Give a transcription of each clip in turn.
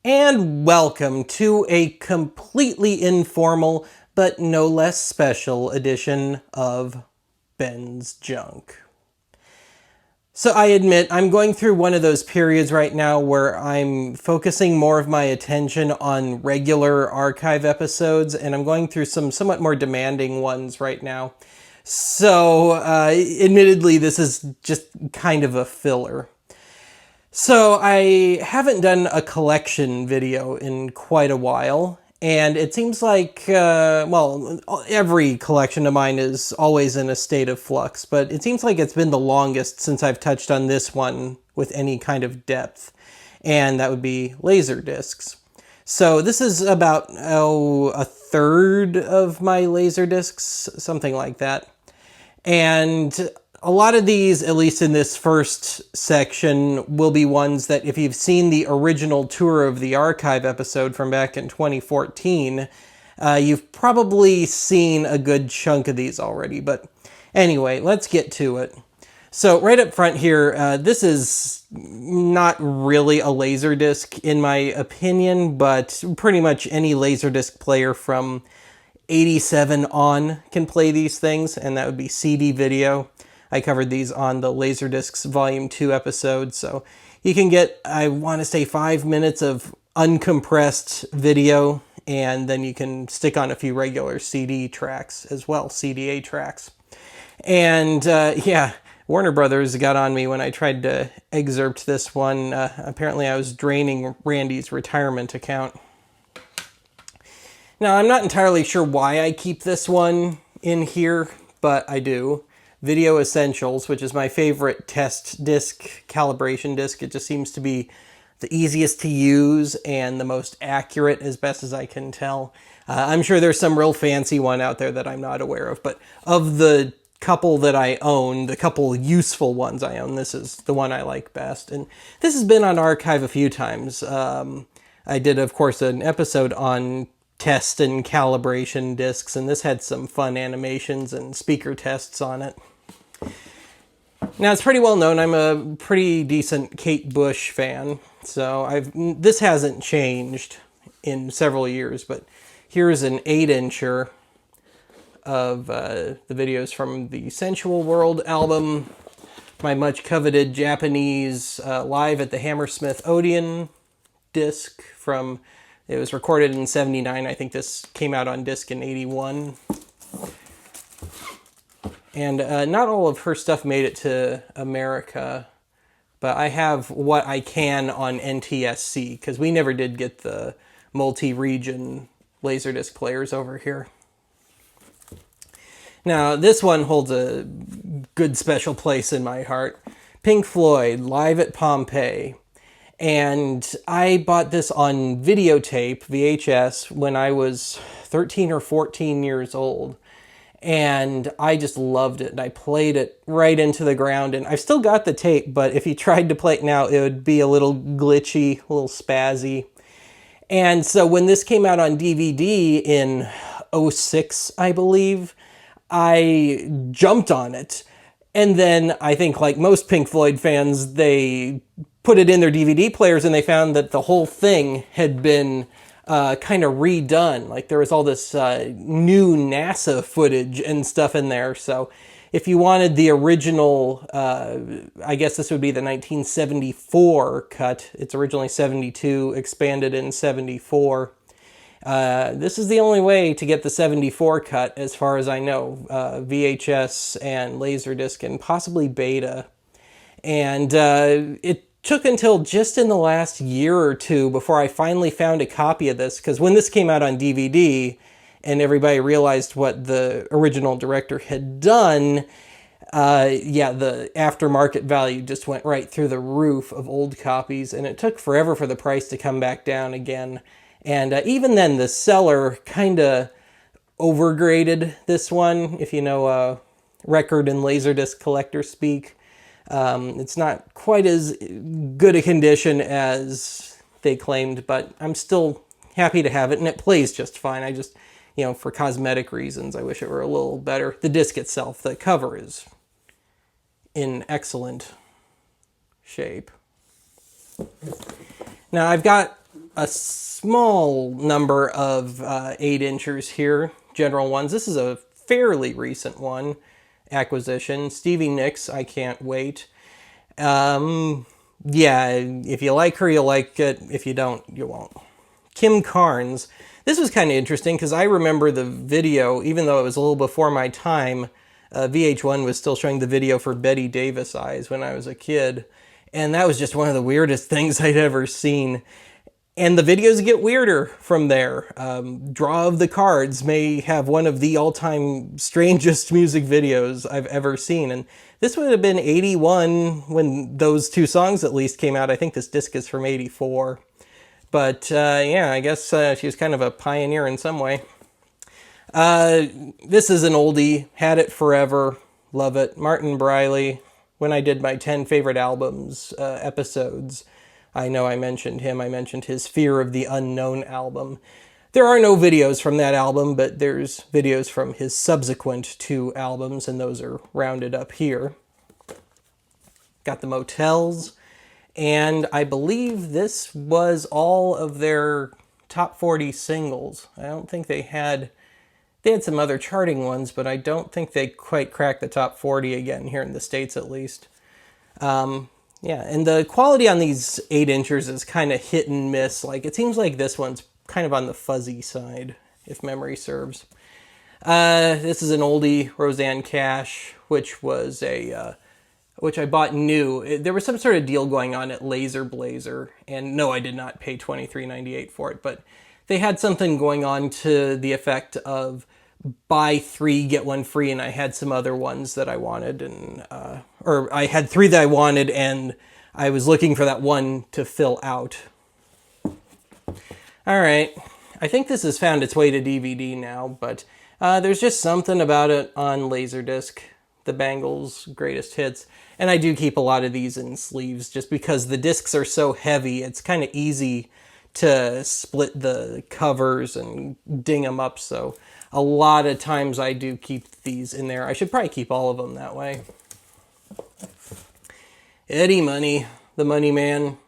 And welcome to a completely informal but no less special edition of Ben's Junk. So I admit I'm going through one of those periods right now where I'm focusing more of my attention on regular archive episodes, and I'm going through some somewhat more demanding ones right now. So admittedly, this is just kind of a filler. So I haven't done a collection video in quite a while, and it seems like, well, every collection of mine is always in a state of flux, but it seems like it's been the longest since I've touched on this one with any kind of depth, and that would be Laserdiscs. So this is about, a third of my Laserdiscs, something like that. And a lot of these, at least in this first section, will be ones that if you've seen the original Tour of the Archive episode from back in 2014, you've probably seen a good chunk of these already. But anyway, let's get to it. So right up front here, this is not really a Laserdisc in my opinion, but pretty much any Laserdisc player from 87 on can play these things, and that would be CD video. I covered these on the Laserdiscs Volume 2 episode, so you can get, I want to say, 5 minutes of uncompressed video, and then you can stick on a few regular CD tracks as well, CDA tracks. And yeah, Warner Brothers got on me when I tried to excerpt this one. Apparently I was draining Randy's retirement account. Now, I'm not entirely sure why I keep this one in here, but I do. Video Essentials, which is my favorite test disc, calibration disc. It just seems to be the easiest to use and the most accurate as best as I can tell. I'm sure there's some real fancy one out there that I'm not aware of, but of the couple that I own, the couple useful ones I own, this is the one I like best. And this has been on archive a few times. I did, of course, an episode on test and calibration discs, and this had some fun animations and speaker tests on it. Now, it's pretty well known I'm a pretty decent Kate Bush fan, so this hasn't changed in several years, but here's an 8-incher of the videos from the Sensual World album, my much coveted Japanese Live at the Hammersmith Odeon disc from, it was recorded in 79. I think this came out on disc in 81. And not all of her stuff made it to America, but I have what I can on NTSC, because we never did get the multi-region Laserdisc players over here. Now, this one holds a good special place in my heart. Pink Floyd, Live at Pompeii. And I bought this on videotape, VHS, when I was 13 or 14 years old. And I just loved it. And I played it right into the ground. And I've still got the tape, but if you tried to play it now, it would be a little glitchy, a little spazzy. And so when this came out on DVD in 06, I believe, I jumped on it. And then I think, like most Pink Floyd fans, they put it in their DVD players and they found that the whole thing had been kind of redone. Like there was all this new NASA footage and stuff in there. So if you wanted the original, I guess this would be the 1974 cut. It's originally 72, expanded in 74. This is the only way to get the 74 cut, as far as I know. VHS and Laserdisc and possibly Beta. And it took until just in the last year or two before I finally found a copy of this, because when this came out on DVD and everybody realized what the original director had done, yeah, the aftermarket value just went right through the roof of old copies, and it took forever for the price to come back down again. And even then, the seller kind of overgraded this one, if you know record and Laserdisc collector speak. It's not quite as good a condition as they claimed, but I'm still happy to have it, and it plays just fine. I just, you know, for cosmetic reasons, I wish it were a little better. The disc itself, the cover is in excellent shape. Now, I've got a small number of 8-inchers here, general ones. This is a fairly recent one, acquisition. Stevie Nicks, I Can't Wait. Yeah, if you like her, you'll like it. If you don't, you won't. Kim Carnes. This was kind of interesting because I remember the video, even though it was a little before my time. VH1 was still showing the video for Betty Davis Eyes when I was a kid. And that was just one of the weirdest things I'd ever seen. And the videos get weirder from there. Draw of the Cards may have one of the all-time strangest music videos I've ever seen. And this would have been 81 when those two songs at least came out. I think this disc is from 84. But yeah, I guess she was kind of a pioneer in some way. This is an oldie. Had It Forever. Love it. Martin Briley. When I did my 10 favorite albums episodes, I know I mentioned him. I mentioned his Fear of the Unknown album. There are no videos from that album, but there's videos from his subsequent 2 albums, and those are rounded up here. Got the Motels, and I believe this was all of their top 40 singles. I don't think they had some other charting ones, but I don't think they quite cracked the top 40 again, here in the States at least. Yeah, and the quality on these 8-inchers is kind of hit and miss. Like, it seems like this one's kind of on the fuzzy side, if memory serves. This is an oldie, Roseanne Cash, which was which I bought new. There was some sort of deal going on at Laser Blazer, and no, I did not pay $23.98 for it, but they had something going on to the effect of buy 3, get 1 free, and I had some other ones that I wanted, and or I had 3 that I wanted, and I was looking for that one to fill out. All right, I think this has found its way to DVD now, but there's just something about it on Laserdisc, the Bangles' greatest hits, and I do keep a lot of these in sleeves just because the discs are so heavy. It's kind of easy to split the covers and ding them up, so a lot of times I do keep these in there. I should probably keep all of them that way. Eddie Money, the Money Man.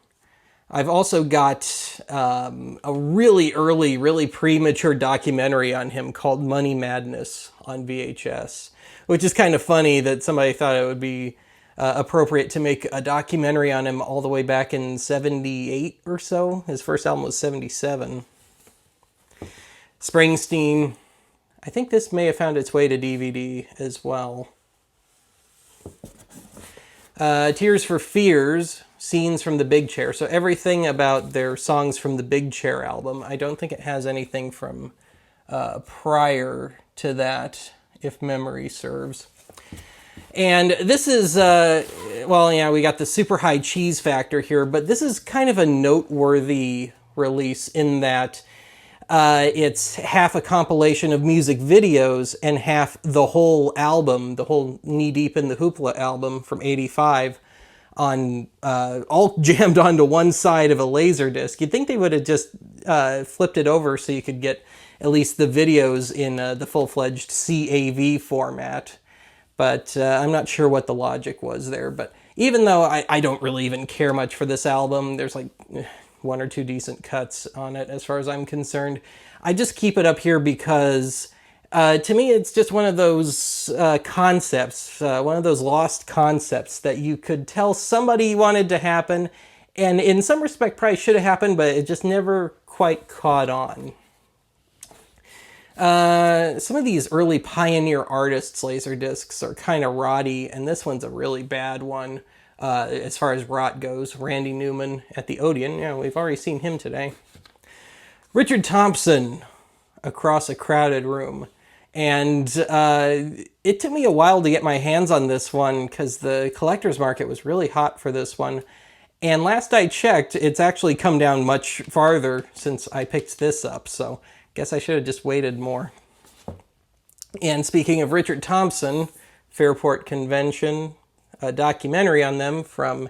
I've also got a really early, really premature documentary on him called Money Madness on VHS, which is kind of funny that somebody thought it would be appropriate to make a documentary on him all the way back in 78 or so. His first album was 77. Springsteen. I think this may have found its way to DVD as well. Tears for Fears, Scenes from the Big Chair. So everything about their songs from the Big Chair album. I don't think it has anything from prior to that, if memory serves. And this is, well, yeah, we got the super high cheese factor here, but this is kind of a noteworthy release in that it's half a compilation of music videos and half the whole album, the whole Knee Deep in the Hoopla album from 85, on all jammed onto one side of a Laserdisc. You'd think they would have just flipped it over so you could get at least the videos in the full-fledged CAV format. But I'm not sure what the logic was there. But even though I don't really even care much for this album, there's like 1 or 2 decent cuts on it as far as I'm concerned. I just keep it up here because to me it's just one of those concepts, one of those lost concepts that you could tell somebody wanted to happen, and in some respect probably should have happened, but it just never quite caught on. Some of these early pioneer artists' Laserdiscs are kind of rotty, and this one's a really bad one as far as rot goes. Randy Newman at the Odeon. Yeah, we've already seen him today. Richard Thompson, Across a Crowded Room. And it took me a while to get my hands on this one because the collector's market was really hot for this one. And last I checked, it's actually come down much farther since I picked this up, so guess I should have just waited more. And speaking of Richard Thompson, Fairport Convention, a documentary on them from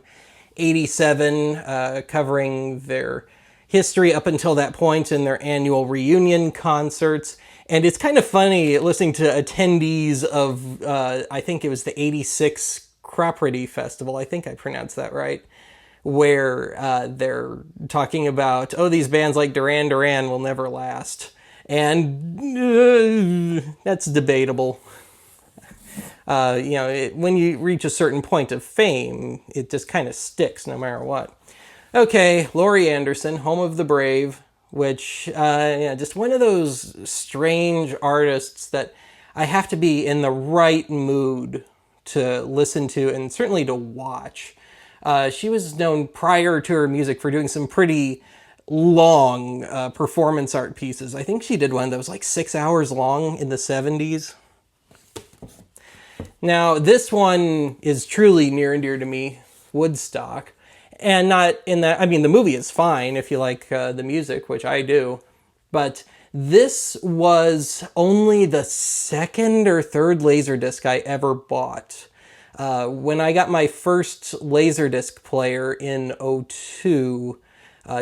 87, covering their history up until that point and their annual reunion concerts. And it's kind of funny listening to attendees of, I think it was the 86 Cropredy Festival, I think I pronounced that right, where they're talking about, oh, these bands like Duran Duran will never last. And that's debatable. When you reach a certain point of fame, it just kind of sticks no matter what. Okay, Laurie Anderson, Home of the Brave, which, just one of those strange artists that I have to be in the right mood to listen to and certainly to watch. She was known prior to her music for doing some pretty long performance art pieces. I think she did one that was like 6 hours long in the 70s. Now, this one is truly near and dear to me, Woodstock. And not in that, I mean, the movie is fine if you like the music, which I do. But this was only the second or third Laserdisc I ever bought. When I got my first Laserdisc player in '02,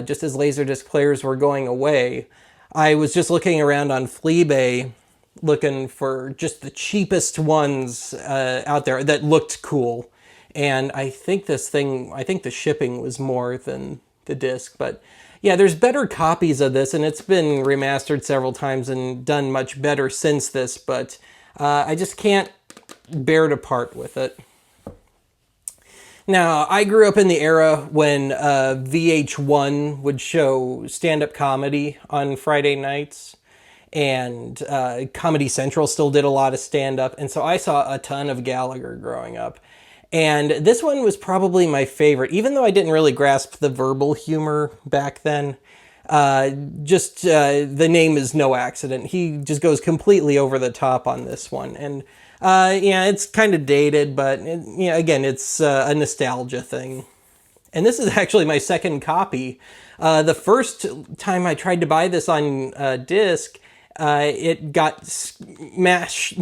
just as Laserdisc players were going away, I was just looking around on Fleabay looking for just the cheapest ones out there that looked cool. And I think the shipping was more than the disc. But yeah, there's better copies of this, and it's been remastered several times and done much better since this, but I just can't bear to part with it. Now, I grew up in the era when VH1 would show stand-up comedy on Friday nights, and Comedy Central still did a lot of stand-up, and so I saw a ton of Gallagher growing up. And this one was probably my favorite, even though I didn't really grasp the verbal humor back then. The name is no accident. He just goes completely over the top on this one. And it's kind of dated, but again, it's a nostalgia thing. And this is actually my second copy. The first time I tried to buy this on disc, it got smashed,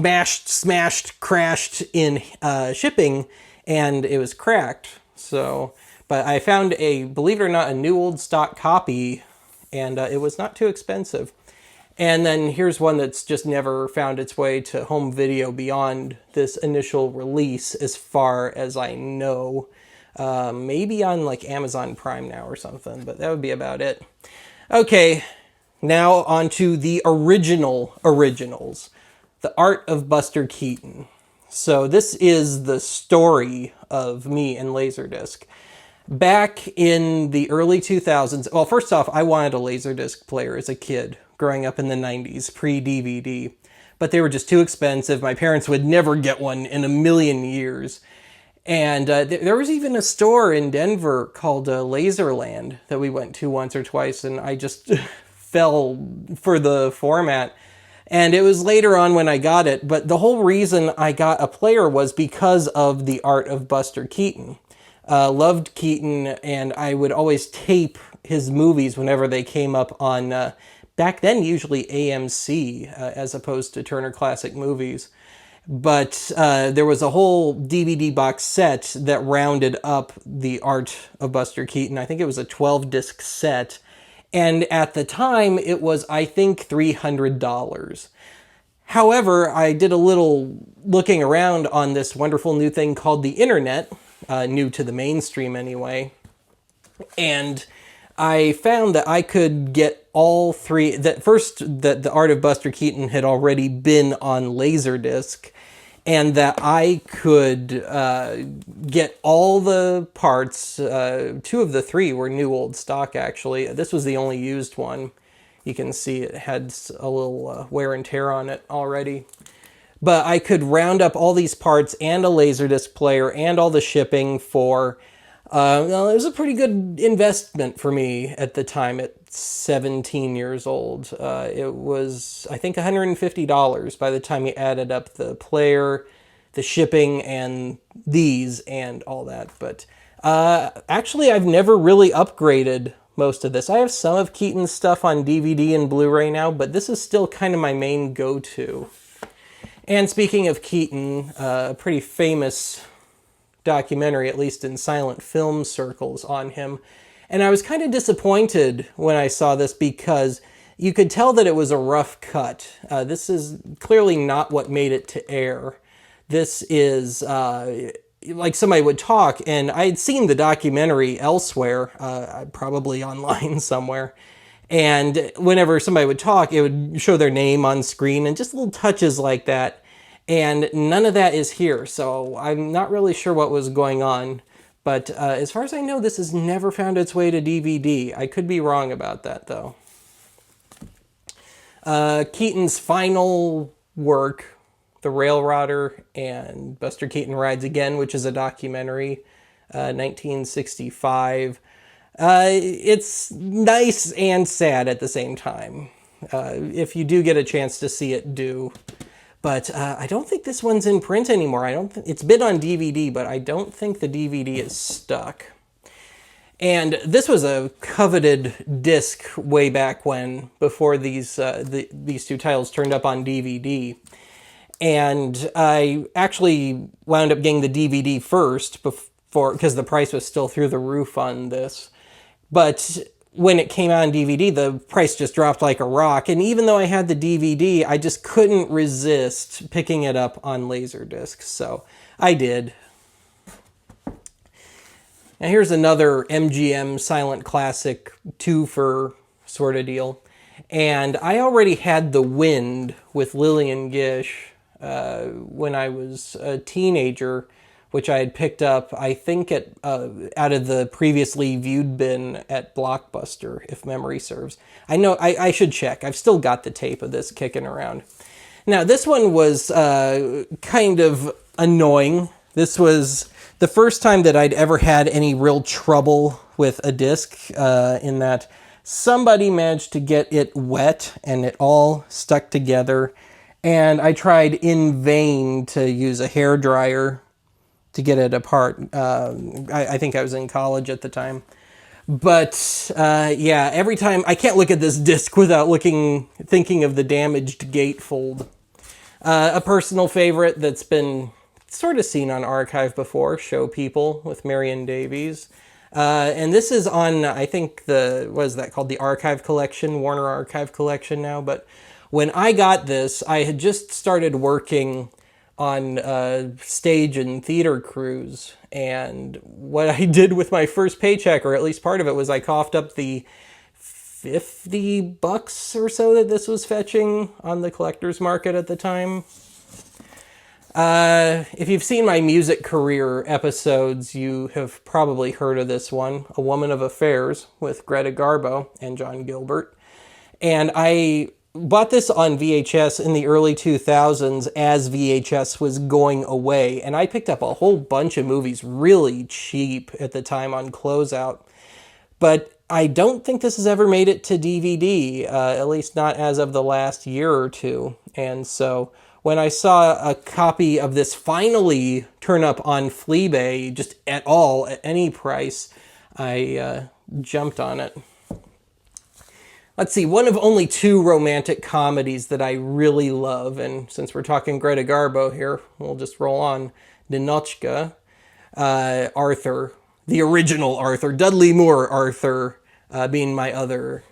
crashed in shipping, and it was cracked. So, but I found believe it or not, a new old stock copy, and it was not too expensive. And then here's one that's just never found its way to home video beyond this initial release, as far as I know. Maybe on like Amazon Prime now or something, but that would be about it. Okay, now on to the originals. The Art of Buster Keaton. So this is the story of me and Laserdisc. Back in the early 2000s, well, first off, I wanted a Laserdisc player as a kid, growing up in the 90s, pre-DVD. But they were just too expensive. My parents would never get one in a million years. And there was even a store in Denver called Laserland that we went to once or twice, and I just fell for the format. And it was later on when I got it, but the whole reason I got a player was because of the Art of Buster Keaton. Loved Keaton, and I would always tape his movies whenever they came up on, back then usually AMC, as opposed to Turner Classic Movies. But there was a whole DVD box set that rounded up the Art of Buster Keaton. I think it was a 12-disc set. And at the time, it was, I think, $300. However, I did a little looking around on this wonderful new thing called the internet, new to the mainstream anyway. And I found that I could get all three, that the Art of Buster Keaton had already been on Laserdisc, and that I could get all the parts. Two of the three were new old stock, actually. This was the only used one. You can see it had a little wear and tear on it already. But I could round up all these parts and a Laserdisc player and all the shipping for... it was a pretty good investment for me at the time at 17 years old. It was, I think, $150 by the time you added up the player, the shipping, and these and all that. But actually, I've never really upgraded most of this. I have some of Keaton's stuff on DVD and Blu-ray now, but this is still kind of my main go-to. And speaking of Keaton, a pretty famous documentary, at least in silent film circles, on him. And I was kind of disappointed when I saw this because you could tell that it was a rough cut. This is clearly not what made it to air. This is like somebody would talk, and I had seen the documentary elsewhere, probably online somewhere. And whenever somebody would talk, it would show their name on screen and just little touches like that. And none of that is here, so I'm not really sure what was going on. But as far as I know, this has never found its way to DVD. I could be wrong about that, though. Keaton's final work, The Railrodder and Buster Keaton Rides Again, which is a documentary, 1965. It's nice and sad at the same time. If you do get a chance to see it, do. But I don't think this one's in print anymore. It's been on DVD, but I don't think the DVD is stuck. And this was a coveted disc way back when, before these two titles turned up on DVD. And I actually wound up getting the DVD first because the price was still through the roof on this. But when it came out on DVD, the price just dropped like a rock. And even though I had the DVD, I just couldn't resist picking it up on Laserdisc. So I did. Now here's another MGM Silent Classic twofer sort of deal. And I already had The Wind with Lillian Gish when I was a teenager, which I had picked up, I think, out of the previously viewed bin at Blockbuster, if memory serves. I know, I should check. I've still got the tape of this kicking around. Now, this one was kind of annoying. This was the first time that I'd ever had any real trouble with a disc, in that somebody managed to get it wet and it all stuck together. And I tried in vain to use a hairdryer to get it apart. I think I was in college at the time. But yeah, every time, I can't look at this disc without thinking of the damaged gatefold. A personal favorite that's been sort of seen on Archive before, Show People with Marion Davies. And this is on, I think, what is that called? The Archive Collection, Warner Archive Collection now. But when I got this, I had just started working on stage and theater crews. And what I did with my first paycheck, or at least part of it, was I coughed up the $50 or so that this was fetching on the collector's market at the time. If you've seen my music career episodes, you have probably heard of this one, A Woman of Affairs, with Greta Garbo and John Gilbert. And I bought this on VHS in the early 2000s as VHS was going away. And I picked up a whole bunch of movies really cheap at the time on closeout. But I don't think this has ever made it to DVD, at least not as of the last year or two. And so when I saw a copy of this finally turn up on Fleabay, just at any price, I jumped on it. Let's see, one of only two romantic comedies that I really love, and since we're talking Greta Garbo here, we'll just roll on. Ninotchka, Arthur, the original Arthur, Dudley Moore Arthur, being my other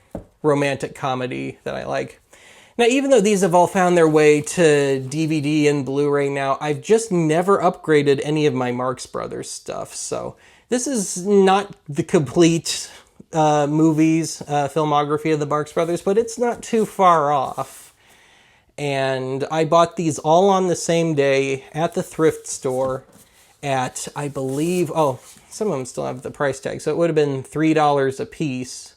romantic comedy that I like. Now, even though these have all found their way to DVD and Blu-ray now, I've just never upgraded any of my Marx Brothers stuff, so this is not the complete filmography of the Marx Brothers, but it's not too far off. And I bought these all on the same day at the thrift store at, I believe, some of them still have the price tag, so it would have been $3 a piece.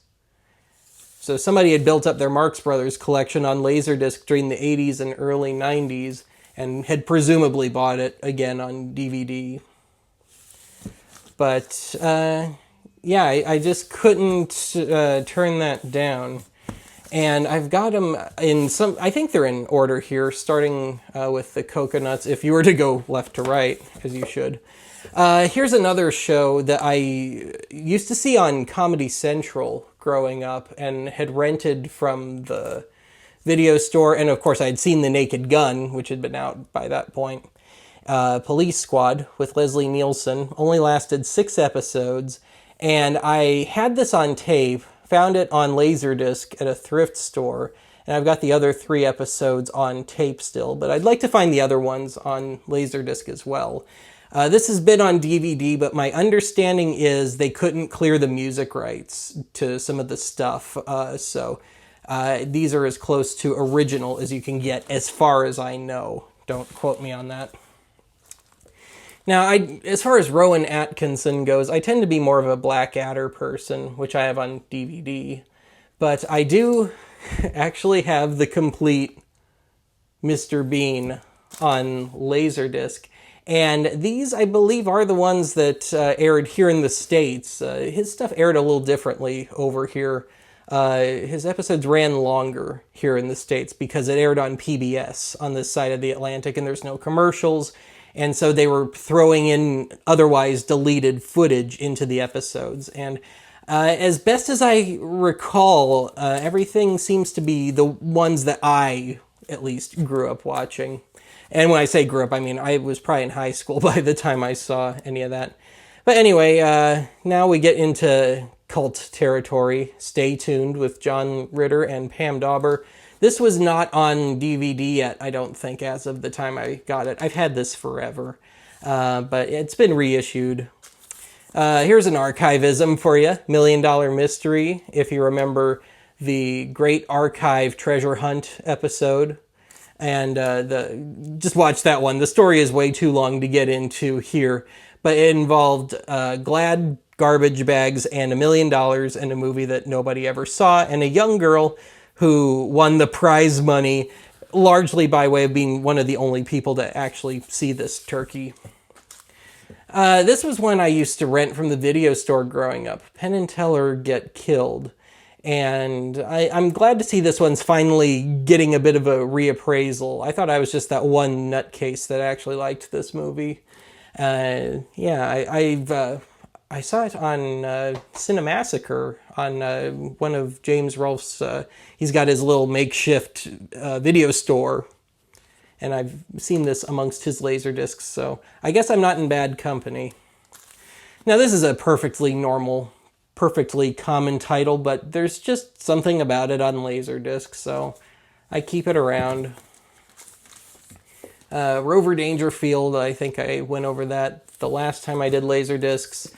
So somebody had built up their Marx Brothers collection on Laserdisc during the 80s and early 90s and had presumably bought it again on DVD. But yeah, I just couldn't turn that down. And I've got them in some, I think they're in order here, starting with the Coconuts, if you were to go left to right, as you should. Here's another show that I used to see on Comedy Central growing up and had rented from the video store. And of course, I'd seen The Naked Gun, which had been out by that point. Police Squad with Leslie Nielsen only lasted 6 episodes. And I had this on tape, found it on Laserdisc at a thrift store, And I've got the other 3 episodes on tape still, but I'd like to find the other ones on Laserdisc as well. This has been on DVD, but my understanding is they couldn't clear the music rights to some of the stuff. So these are as close to original as you can get, as far as I know. Don't quote me on that. Now, as far as Rowan Atkinson goes, I tend to be more of a Blackadder person, which I have on DVD. But I do actually have the complete Mr. Bean on Laserdisc. And these, I believe, are the ones that aired here in the States. His stuff aired a little differently over here. His episodes ran longer here in the States because it aired on PBS on this side of the Atlantic, and there's no commercials. And so they were throwing in otherwise deleted footage into the episodes. And as best as I recall, everything seems to be the ones that I, at least, grew up watching. And when I say grew up, I mean I was probably in high school by the time I saw any of that. But anyway, now we get into cult territory. Stay tuned with John Ritter and Pam Dauber. This was not on DVD yet, I don't think, as of the time I got it. I've had this forever, but it's been reissued. Here's an archivism for you. $1 Million Mystery, if you remember the Great Archive Treasure Hunt episode. And just watch that one. The story is way too long to get into here, but it involved Glad garbage bags and $1 million and a movie that nobody ever saw, and a young girl who won the prize money largely by way of being one of the only people to actually see this turkey. This was one I used to rent from the video store growing up. Penn and Teller Get Killed. And I'm glad to see this one's finally getting a bit of a reappraisal. I thought I was just that one nutcase that actually liked this movie. I saw it on Cinemassacre on one of James Rolfe's. He's got his little makeshift video store. And I've seen this amongst his Laserdiscs, so I guess I'm not in bad company. Now, this is a perfectly normal, perfectly common title, but there's just something about it on Laserdisc, so I keep it around. Rover Dangerfield, I think I went over that the last time I did Laserdiscs.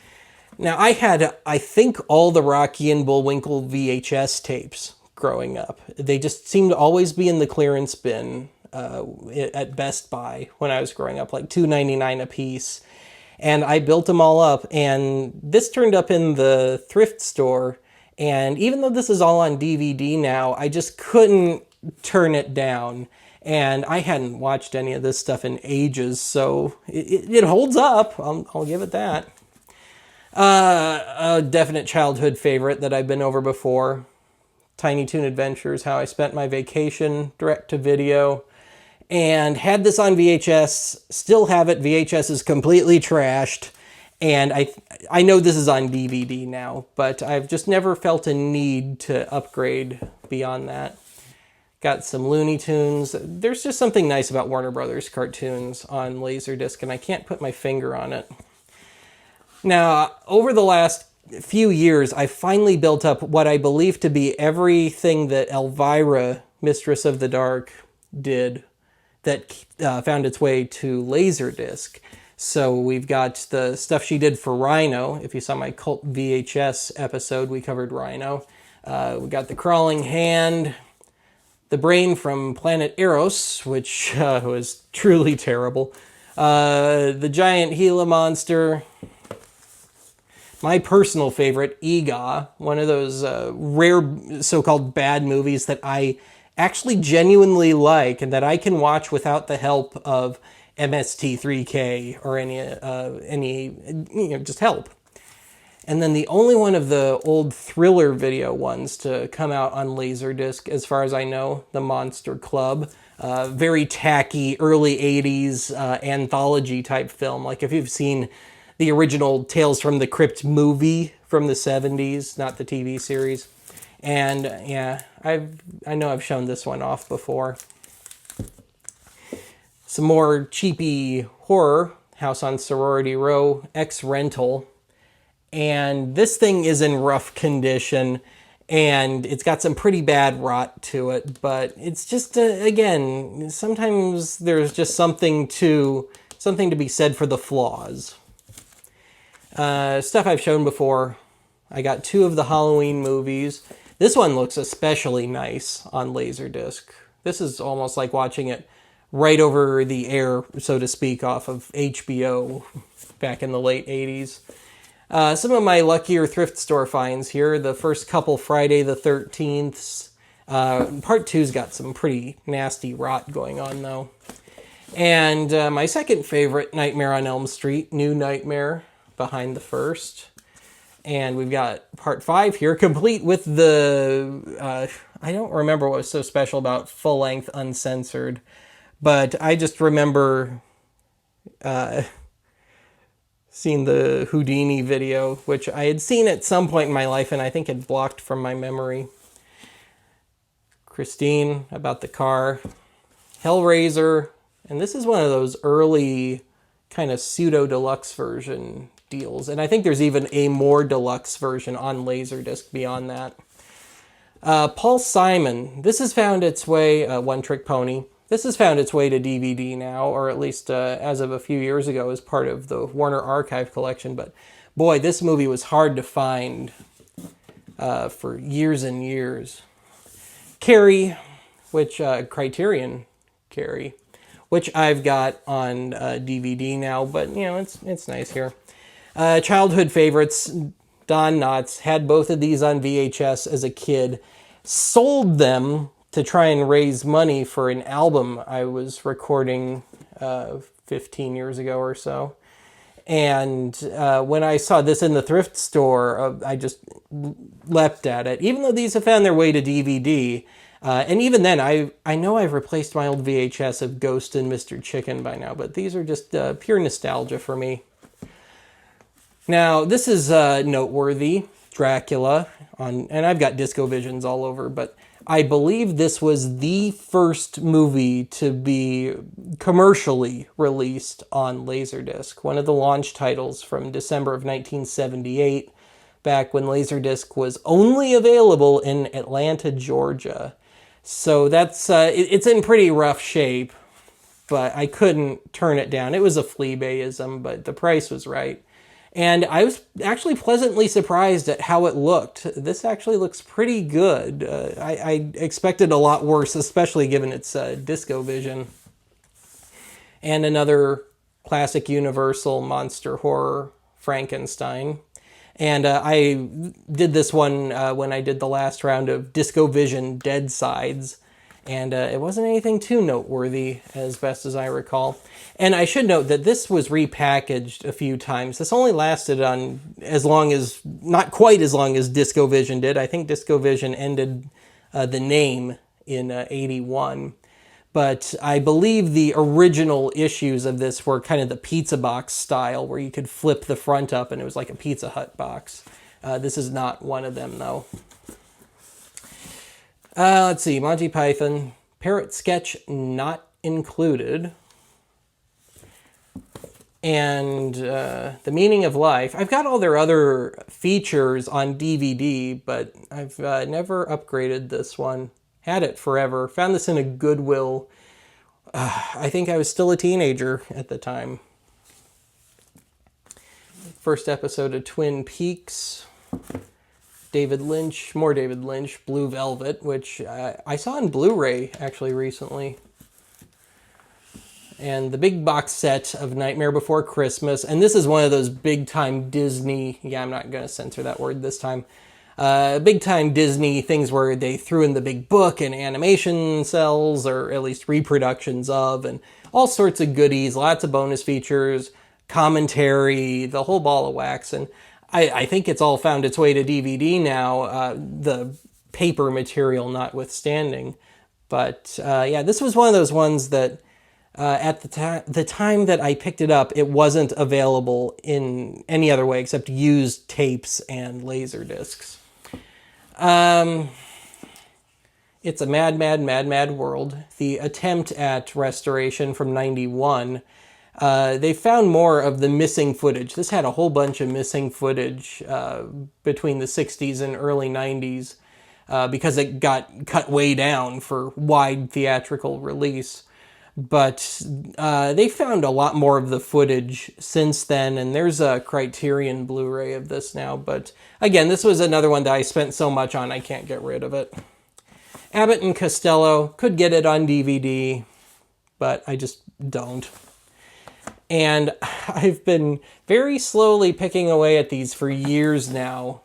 Now, I had, I think, all the Rocky and Bullwinkle VHS tapes growing up. They just seemed to always be in the clearance bin at Best Buy when I was growing up, like $2.99 a piece. And I built them all up, and this turned up in the thrift store. And even though this is all on DVD now, I just couldn't turn it down. And I hadn't watched any of this stuff in ages, so it holds up. I'll give it that. A definite childhood favorite that I've been over before. Tiny Toon Adventures, How I Spent My Vacation, direct-to-video. And had this on VHS, still have it. VHS is completely trashed. And I know this is on DVD now, but I've just never felt a need to upgrade beyond that. Got some Looney Tunes. There's just something nice about Warner Brothers cartoons on Laserdisc, and I can't put my finger on it. Now, over the last few years, I finally built up what I believe to be everything that Elvira, Mistress of the Dark, did that found its way to Laserdisc. So we've got the stuff she did for Rhino. If you saw my Cult VHS episode, we covered Rhino. We got the Crawling Hand, the Brain from Planet Eros, which was truly terrible. The Giant Gila Monster. My personal favorite, Ega, one of those rare so-called bad movies that I actually genuinely like and that I can watch without the help of MST3K or any just help. And then the only one of the old Thriller video ones to come out on Laserdisc, as far as I know, The Monster Club. Very tacky, early 80s anthology type film. Like if you've seen the original Tales from the Crypt movie from the 70s, not the TV series. And yeah, I know I've shown this one off before. Some more cheapy horror, House on Sorority Row, X-Rental. And this thing is in rough condition. and it's got some pretty bad rot to it, but it's just, again, sometimes there's just something to be said for the flaws. Stuff I've shown before. I got 2 of the Halloween movies. This one looks especially nice on Laserdisc. This is almost like watching it right over the air, so to speak, off of HBO back in the late 80s. Some of my luckier thrift store finds here. The first couple Friday the 13ths. Part 2's got some pretty nasty rot going on, though. And my second favorite, Nightmare on Elm Street, New Nightmare, behind the first. And we've got part 5 here, complete with the, I don't remember what was so special about full-length uncensored, but I just remember seeing the Houdini video, which I had seen at some point in my life and I think had blocked from my memory. Christine, about the car. Hellraiser, and this is one of those early kind of pseudo-deluxe version deals, and I think there's even a more deluxe version on Laserdisc beyond that. Paul Simon, this has found its way, One Trick Pony, this has found its way to DVD now, or at least as of a few years ago as part of the Warner Archive collection, but boy, this movie was hard to find for years and years. Carrie, which, Criterion Carrie, which I've got on DVD now, but, you know, it's nice here. Childhood favorites, Don Knotts, had both of these on VHS as a kid, sold them to try and raise money for an album I was recording 15 years ago or so. And when I saw this in the thrift store, I just leapt at it. Even though these have found their way to DVD, and even then, I know I've replaced my old VHS of Ghost and Mr. Chicken by now, but these are just pure nostalgia for me. Now, this is noteworthy, Dracula, and I've got Disco Visions all over, but I believe this was the first movie to be commercially released on Laserdisc, one of the launch titles from December of 1978, back when Laserdisc was only available in Atlanta, Georgia. So that's it's in pretty rough shape, but I couldn't turn it down. It was a Fleabay-ism, but the price was right. And I was actually pleasantly surprised at how it looked. This actually looks pretty good. I expected a lot worse, especially given its Disco Vision. And another classic Universal monster horror, Frankenstein. And I did this one when I did the last round of Disco Vision Dead Sides. And it wasn't anything too noteworthy, as best as I recall. And I should note that this was repackaged a few times. This only lasted on as long as, not quite as long as Disco Vision did. I think Disco Vision ended the name in 81. But I believe the original issues of this were kind of the pizza box style, where you could flip the front up and it was like a Pizza Hut box. This is not one of them, though. Let's see, Monty Python, Parrot Sketch not included. And The Meaning of Life. I've got all their other features on DVD, but I've never upgraded this one. Had it forever. Found this in a Goodwill. I think I was still a teenager at the time. First episode of Twin Peaks. David Lynch, more David Lynch, Blue Velvet, which I saw on Blu-ray actually recently. And the big box set of Nightmare Before Christmas. And this is one of those big-time Disney, yeah, I'm not going to censor that word this time, big-time Disney things where they threw in the big book and animation cells, or at least reproductions of, and all sorts of goodies, lots of bonus features, commentary, the whole ball of wax. And I think it's all found its way to DVD now, the paper material notwithstanding. But yeah, this was one of those ones that at the time that I picked it up, it wasn't available in any other way except used tapes and Laserdiscs. It's a mad world. The attempt at restoration from 91, they found more of the missing footage. This had a whole bunch of missing footage between the 60s and early 90s. because it got cut way down for wide theatrical release. But they found a lot more of the footage since then, and there's a Criterion Blu-ray of this now. But again, this was another one that I spent so much on I can't get rid of it. Abbott and Costello, could get it on DVD, but I just don't. And I've been very slowly picking away at these for years now.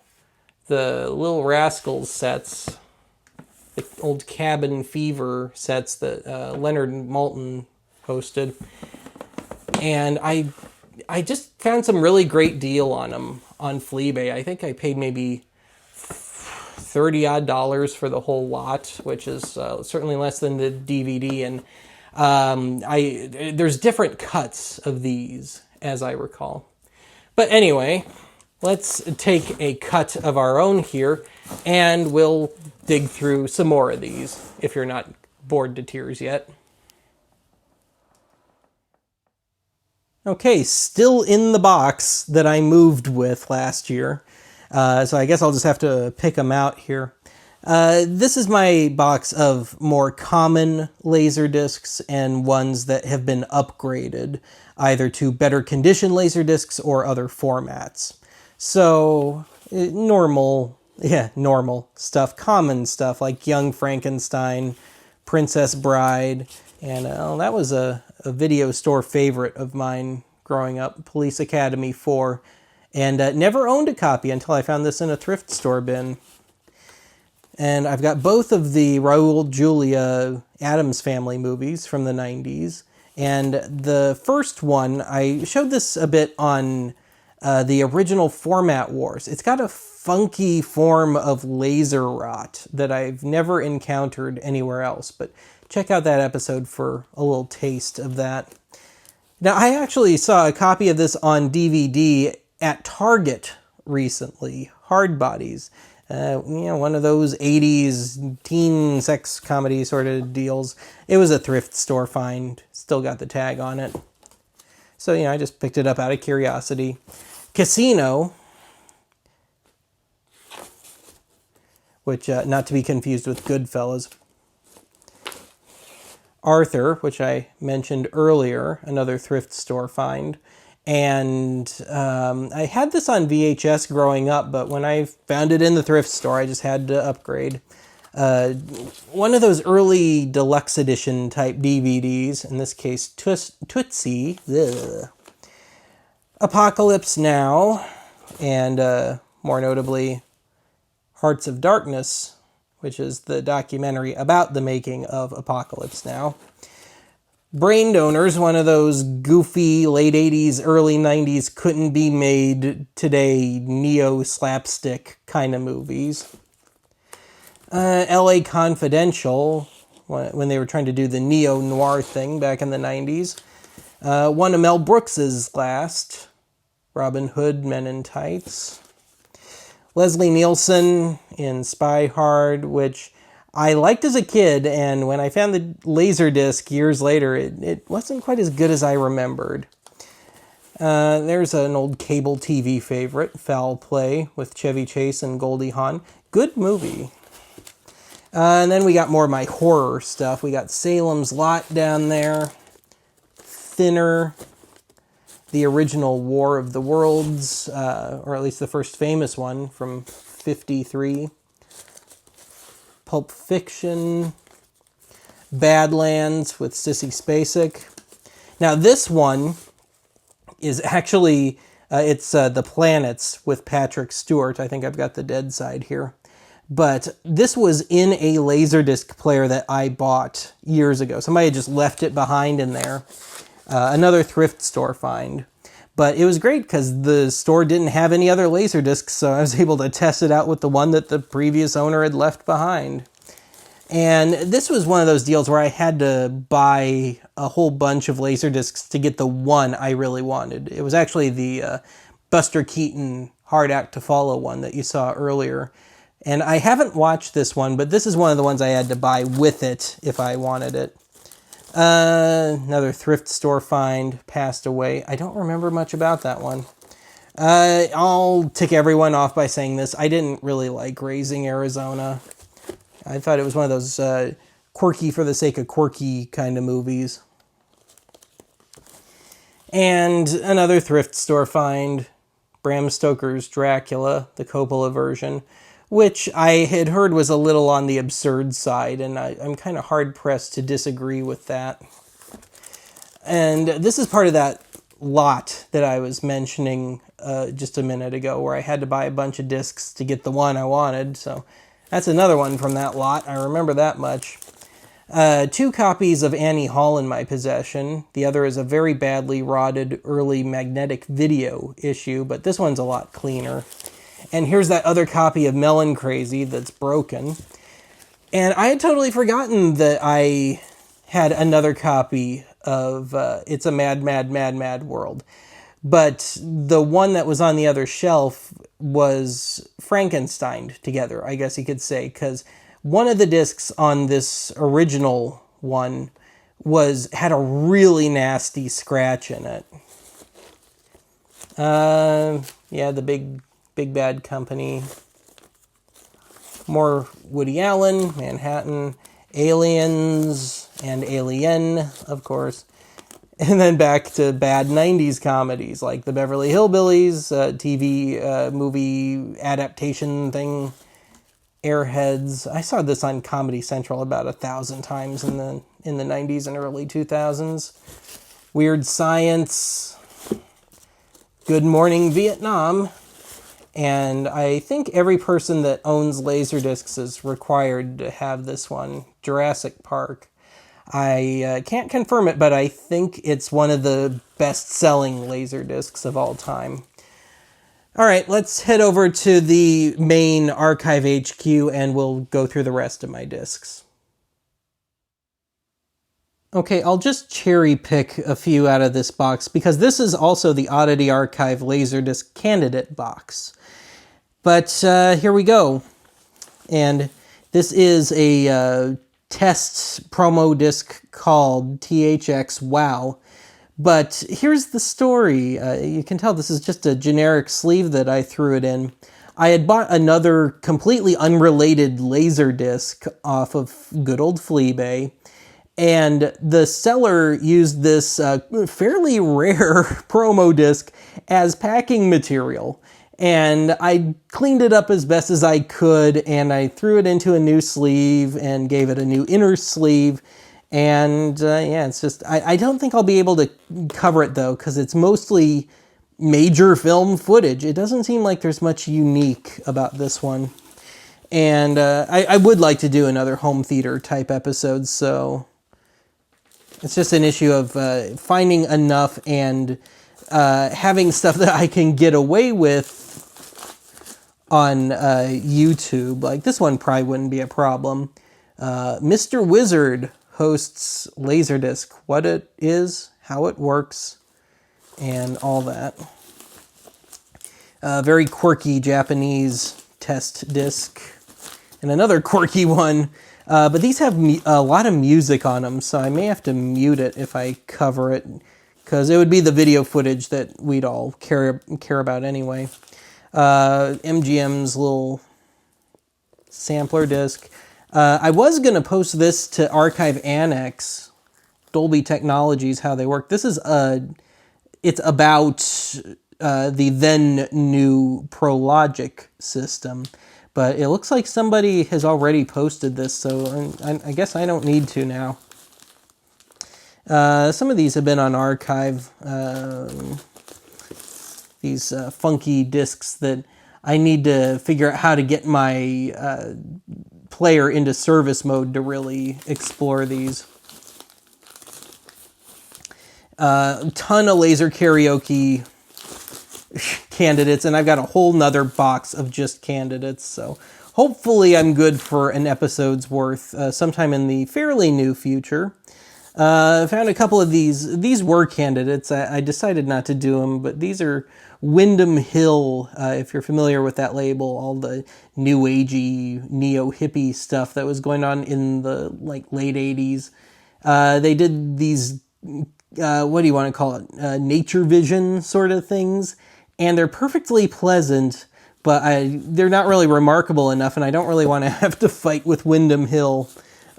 The Little Rascals sets, the old Cabin Fever sets that Leonard Maltin hosted. And I just found some really great deal on them on Fleabay. I think I paid maybe $30 for the whole lot, which is certainly less than the DVD. And there's different cuts of these, as I recall. But anyway, let's take a cut of our own here, and we'll dig through some more of these, if you're not bored to tears yet. Okay, still in the box that I moved with last year. So I guess I'll just have to pick them out here. This is my box of more common Laserdiscs and ones that have been upgraded, either to better condition Laserdiscs or other formats. So, normal stuff, common stuff like Young Frankenstein, Princess Bride, and that was a video store favorite of mine growing up, Police Academy 4, and never owned a copy until I found this in a thrift store bin. And I've got both of the Raul Julia Addams Family movies from the 90s, and the first one, I showed this a bit on the original Format Wars. It's got a funky form of laser rot that I've never encountered anywhere else, but check out that episode for a little taste of that. Now, I actually saw a copy of this on DVD at Target recently, Hard Bodies. One of those 80s teen sex comedy sort of deals. It was a thrift store find, still got the tag on it. So, I just picked it up out of curiosity. Casino, which, not to be confused with Goodfellas. Arthur, which I mentioned earlier, another thrift store find. And I had this on VHS growing up, but when I found it in the thrift store, I just had to upgrade. One of those early deluxe edition type DVDs, in this case Tootsie, ugh. Apocalypse Now, and more notably Hearts of Darkness, which is the documentary about the making of Apocalypse Now. Brain Donors, one of those goofy late 80s, early 90s, couldn't be made today neo-slapstick kind of movies. LA Confidential, when they were trying to do the neo-noir thing back in the 90s. One of Mel Brooks's last, Robin Hood, Men in Tights. Leslie Nielsen in Spy Hard, which I liked as a kid, and when I found the Laserdisc years later, it wasn't quite as good as I remembered. There's an old cable TV favorite, Foul Play, with Chevy Chase and Goldie Hawn. Good movie. And then we got more of my horror stuff. We got Salem's Lot down there, Thinner, the original War of the Worlds, or at least the first famous one from 1953. Pulp Fiction, Badlands with Sissy Spacek. Now this one is actually, it's The Planets with Patrick Stewart. I think I've got the dead side here. But this was in a Laserdisc player that I bought years ago. Somebody had just left it behind in there. Another thrift store find. But it was great because the store didn't have any other Laserdiscs, so I was able to test it out with the one that the previous owner had left behind. And this was one of those deals where I had to buy a whole bunch of Laserdiscs to get the one I really wanted. It was actually the Buster Keaton Hard Act to Follow one that you saw earlier. And I haven't watched this one, but this is one of the ones I had to buy with it if I wanted it. Another thrift store find, Passed Away. I don't remember much about that one. I'll tick everyone off by saying this. I didn't really like Raising Arizona. I thought it was one of those quirky for the sake of quirky kind of movies. And another thrift store find, Bram Stoker's Dracula, the Coppola version, which I had heard was a little on the absurd side, and I'm kind of hard-pressed to disagree with that. And this is part of that lot that I was mentioning just a minute ago, where I had to buy a bunch of discs to get the one I wanted, so that's another one from that lot. I remember that much. 2 copies of Annie Hall in my possession. The other is a very badly rotted early magnetic video issue, but this one's a lot cleaner. And here's that other copy of Melon Crazy that's broken. And I had totally forgotten that I had another copy of It's a Mad, Mad, Mad, Mad World. But the one that was on the other shelf was Frankensteined together, I guess you could say, because one of the discs on this original one had a really nasty scratch in it. Yeah, the big bad company. More Woody Allen, Manhattan, Aliens, and Alien, of course. And then back to bad 90s comedies like the Beverly Hillbillies, TV movie adaptation thing, Airheads. I saw this on Comedy Central about 1,000 times in the 90s and early 2000s. Weird Science, Good Morning Vietnam, and I think every person that owns Laserdiscs is required to have this one, Jurassic Park. I can't confirm it, but I think it's one of the best-selling Laserdiscs of all time. All right, let's head over to the main archive HQ and we'll go through the rest of my discs. Okay, I'll just cherry pick a few out of this box because this is also the Oddity Archive Laserdisc candidate box. But here we go. And this is a test promo disc called THX Wow. But here's the story. You can tell this is just a generic sleeve that I threw it in. I had bought another completely unrelated Laserdisc off of good old Fleabay, and the seller used this fairly rare promo disc as packing material. And I cleaned it up as best as I could, and I threw it into a new sleeve and gave it a new inner sleeve. And yeah, it's just, I don't think I'll be able to cover it though, because it's mostly major film footage. It doesn't seem like there's much unique about this one. And I would like to do another home theater type episode, so it's just an issue of finding enough and having stuff that I can get away with on YouTube. Like this one probably wouldn't be a problem. Mr. Wizard hosts Laserdisc, what it is, how it works, and all that. Very quirky Japanese test disc. And another quirky one. But these have a lot of music on them, so I may have to mute it if I cover it, because it would be the video footage that we'd all care about anyway. MGM's little sampler disc. I was going to post this to Archive Annex, Dolby Technologies, how they work. This is it's about the then new ProLogic system, but it looks like somebody has already posted this, so I guess I don't need to now. Some of these have been on Archive. These funky discs that I need to figure out how to get my player into service mode to really explore these. Ton of laser karaoke candidates, and I've got a whole nother box of just candidates, so hopefully I'm good for an episode's worth sometime in the fairly new future. I found a couple of these. These were candidates. I decided not to do them, but these are Windham Hill, if you're familiar with that label, all the new agey, neo-hippie stuff that was going on in the late 80s. They did these, what do you want to call it, nature vision sort of things, and they're perfectly pleasant, but they're not really remarkable enough, and I don't really want to have to fight with Windham Hill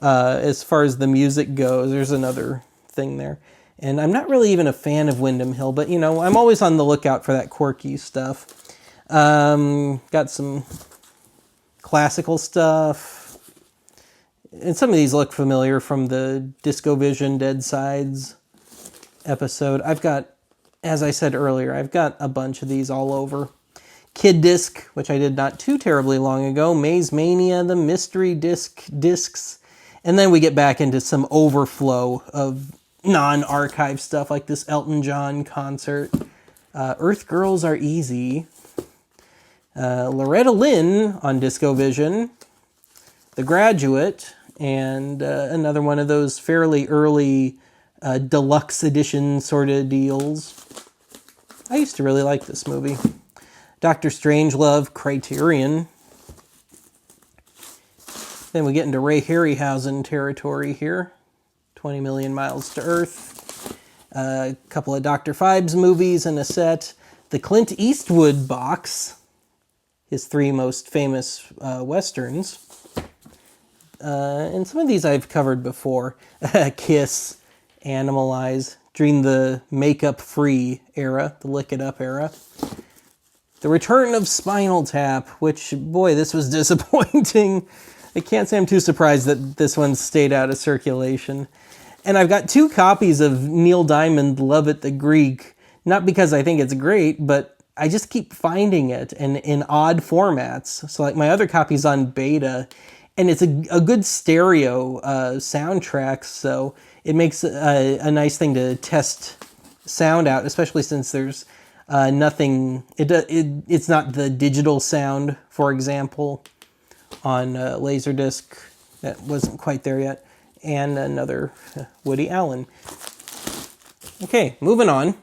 as far as the music goes. There's another thing there. And I'm not really even a fan of Windham Hill, but, you know, I'm always on the lookout for that quirky stuff. Got some classical stuff. And some of these look familiar from the Disco Vision Dead Sides episode. I've got, as I said earlier, I've got a bunch of these all over. Kid Disc, which I did not too terribly long ago. Maze Mania, the Mystery Discs. And then we get back into some overflow of non-archive stuff like this Elton John concert. Earth Girls Are Easy. Loretta Lynn on Disco Vision. The Graduate. And another one of those fairly early deluxe edition sort of deals. I used to really like this movie. Dr. Strangelove, Criterion. Then we get into Ray Harryhausen territory here. 20 Million Miles to Earth. A couple of Dr. Phibes movies in a set. The Clint Eastwood box. His 3 most famous westerns. And some of these I've covered before. Kiss, Animalize, during the makeup-free era, the lick-it-up era. The Return of Spinal Tap, which, boy, this was disappointing. I can't say I'm too surprised that this one stayed out of circulation. And I've got 2 copies of Neil Diamond, Love It the Greek. Not because I think it's great, but I just keep finding it in odd formats. So like my other copy's on beta, and it's a good stereo soundtrack, so it makes a nice thing to test sound out, especially since there's nothing, it's not the digital sound, for example, on Laserdisc. That wasn't quite there yet. And another Woody Allen. Okay, moving on.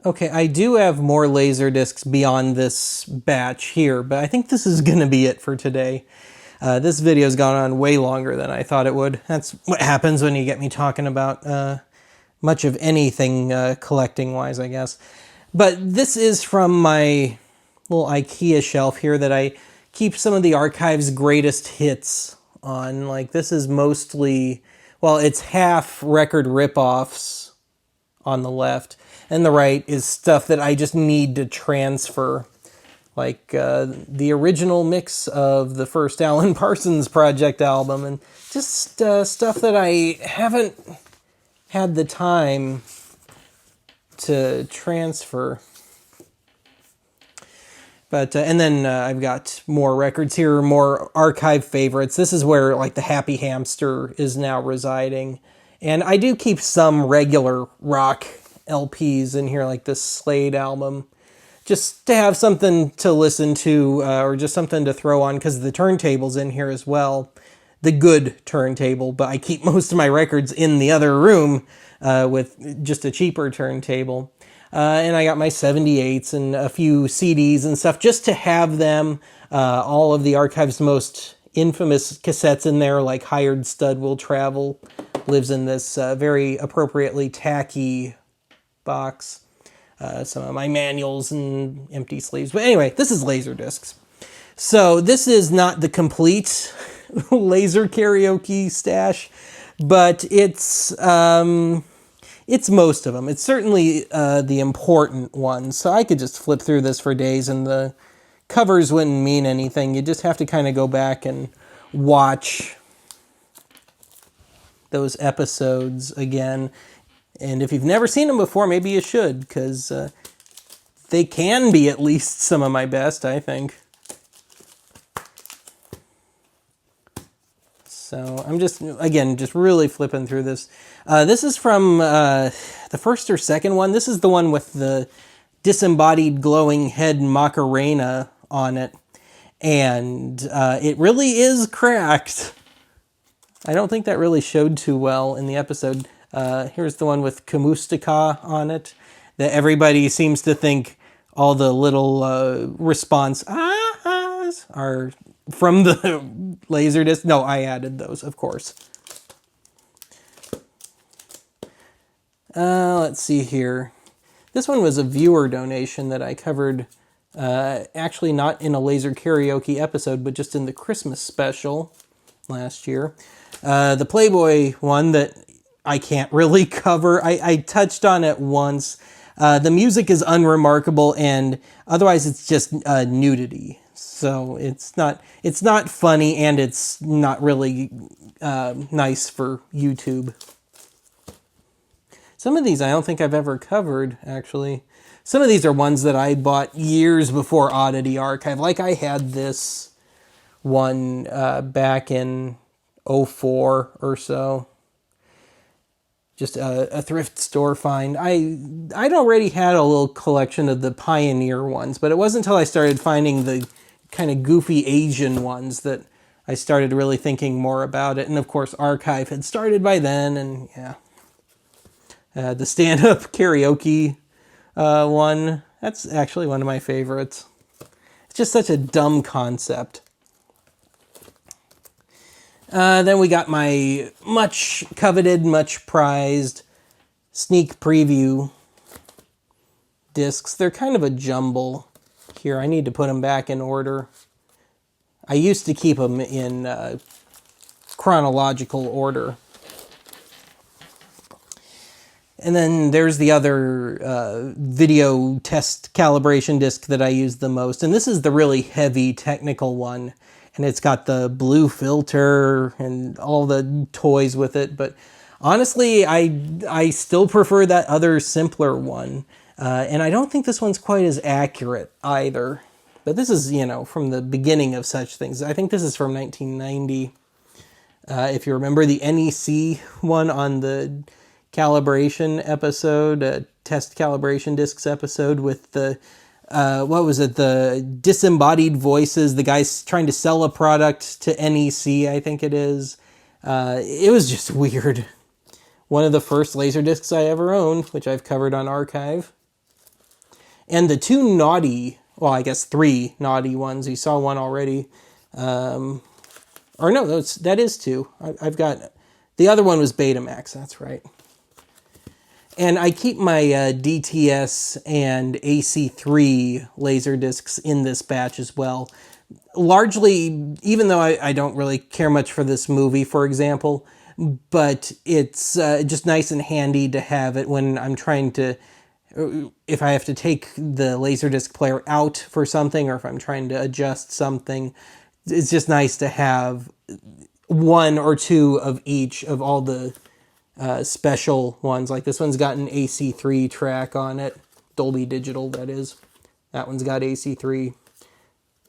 Okay, I do have more Laserdiscs beyond this batch here, but I think this is going to be it for today. This video's gone on way longer than I thought it would. That's what happens when you get me talking about much of anything collecting-wise, I guess. But this is from my little IKEA shelf here that I keep some of the archive's greatest hits on. Like, this is mostly, well, it's half record rip-offs on the left, and the right is stuff that I just need to transfer. Like the original mix of the first Alan Parsons Project album, and just stuff that I haven't had the time to transfer. But, and then I've got more records here, more archive favorites. This is where, like, the Happy Hamster is now residing. And I do keep some regular rock LPs in here, like this Slade album, just to have something to listen to, or just something to throw on, because the turntable's in here as well. The good turntable, but I keep most of my records in the other room with just a cheaper turntable. And I got my 78s and a few CDs and stuff just to have them. All of the archive's most infamous cassettes in there, like Hired Stud Will Travel, lives in this very appropriately tacky box. Some of my manuals and empty sleeves. But anyway, this is Laserdiscs. So this is not the complete laser karaoke stash, but it's most of them. It's certainly the important ones. So I could just flip through this for days and the covers wouldn't mean anything. You just have to kind of go back and watch those episodes again. And if you've never seen them before, maybe you should, because they can be at least some of my best, I think. So I'm just, again, just really flipping through this. This is from the first or second one. This is the one with the disembodied glowing head Macarena on it. And it really is cracked. I don't think that really showed too well in the episode. Here's the one with Kamustika on it, that everybody seems to think all the little response ahs are from the Laserdisc. No, I added those, of course. Let's see here. This one was a viewer donation that I covered, actually not in a laser karaoke episode, but just in the Christmas special last year. The Playboy one that I can't really cover. I touched on it once. The music is unremarkable, and otherwise it's just nudity. So it's not funny, and it's not really nice for YouTube. Some of these I don't think I've ever covered, actually. Some of these are ones that I bought years before Oddity Archive. Like I had this one back in 04 or so. Just a thrift store find. I'd already had a little collection of the Pioneer ones, but it wasn't until I started finding the kind of goofy Asian ones that I started really thinking more about it. And of course, Archive had started by then, and yeah. The stand-up karaoke one, that's actually one of my favorites. It's just such a dumb concept. Then we got my much coveted, much prized sneak preview discs. They're kind of a jumble here. I need to put them back in order. I used to keep them in chronological order. And then there's the other video test calibration disc that I use the most. And this is the really heavy technical one. And it's got the blue filter and all the toys with it. But honestly, I still prefer that other simpler one. And I don't think this one's quite as accurate either. But this is, from the beginning of such things. I think this is from 1990. If you remember the NEC one on the calibration episode, test calibration discs episode with the, the disembodied voices, the guy's trying to sell a product to NEC, I think it is. It was just weird. One of the first Laserdiscs I ever owned, which I've covered on Archive. And the two naughty, well, I guess 3 naughty ones. You saw one already. Or no, that is 2. I've got, the other one was Betamax, that's right. And I keep my DTS and AC3 Laserdiscs in this batch as well. Largely, even though I don't really care much for this movie, for example, but it's just nice and handy to have it when I'm trying to, if I have to take the Laserdisc player out for something, or if I'm trying to adjust something, it's just nice to have 1 or 2 of each of all the special ones. Like this one's got an AC3 track on it. Dolby Digital, that is. That one's got AC3.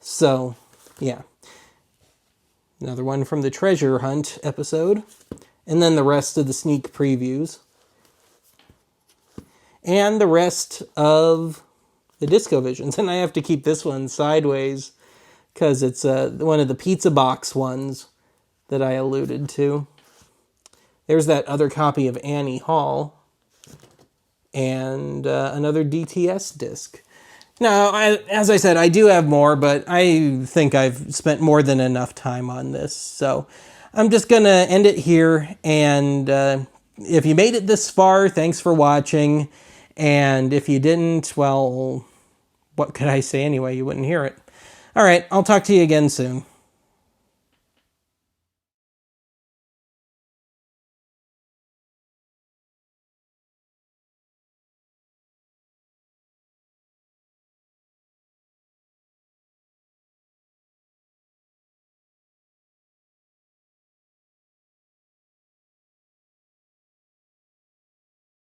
So, yeah. Another one from the Treasure Hunt episode. And then the rest of the sneak previews. And the rest of the DiscoVisions. And I have to keep this one sideways because it's one of the pizza box ones that I alluded to. There's that other copy of Annie Hall and another DTS disc. Now, as I said, I do have more, but I think I've spent more than enough time on this. So I'm just going to end it here. And if you made it this far, thanks for watching. And if you didn't, well, what could I say anyway? You wouldn't hear it. All right, I'll talk to you again soon.